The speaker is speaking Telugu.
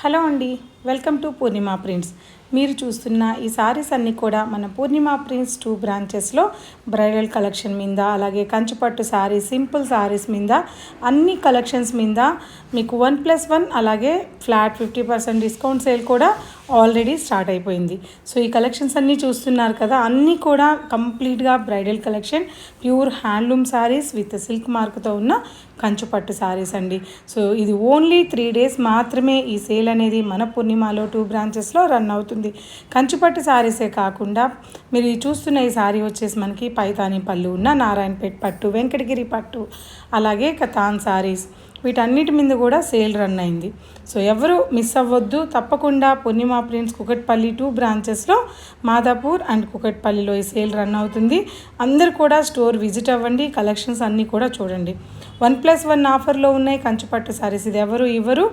హలో అండి, వెల్కమ్ టు పూర్ణిమ ప్రింట్స్. మీరు చూస్తున్న ఈ సారీస్ అన్నీ కూడా మన పూర్ణిమ ప్రింట్స్ 2 బ్రాంచెస్లో బ్రైడల్ కలెక్షన్ మీద, అలాగే కంచిపట్టు సారీస్, సింపుల్ సారీస్ మీద, అన్ని కలెక్షన్స్ మీద మీకు 1+1 అలాగే ఫ్లాట్ 50% డిస్కౌంట్ సేల్ కూడా ఆల్రెడీ స్టార్ట్ అయిపోయింది. సో ఈ కలెక్షన్స్ అన్నీ చూస్తున్నారు కదా, అన్నీ కూడా కంప్లీట్గా bridal collection, pure handloom sarees with silk మార్క్తో ఉన్న కంచిపట్టు సారీస్ అండి. సో ఇది ఓన్లీ 3 days మాత్రమే ఈ సేల్ అనేది మన పూర్ణిమలో 2 బ్రాంచెస్లో రన్ అవుతుంది. కంచిపట్టు సారీసే కాకుండా మీరు చూస్తున్న ఈ సారీ వచ్చేసి మనకి పైతాని పళ్ళు ఉన్న నారాయణపేట్ పట్టు, వెంకటగిరి పట్టు, అలాగే కతాన్ సారీస్, వీటన్నిటి మీద కూడా సేల్ రన్ అయింది. సో ఎవరు మిస్ అవ్వద్దు, తప్పకుండా పూర్ణిమ ప్రింట్స్ కుకట్పల్లి 2 బ్రాంచెస్లో మాదాపూర్ అండ్ కుకట్పల్లిలో ఈ సేల్ రన్ అవుతుంది. అందరు కూడా స్టోర్ విజిట్ అవ్వండి, కలెక్షన్స్ అన్నీ కూడా చూడండి. 1+1 ఆఫర్లో ఉన్నాయి కంచిపట్టు సారీస్. ఇది ఎవరు ఇవ్వరు,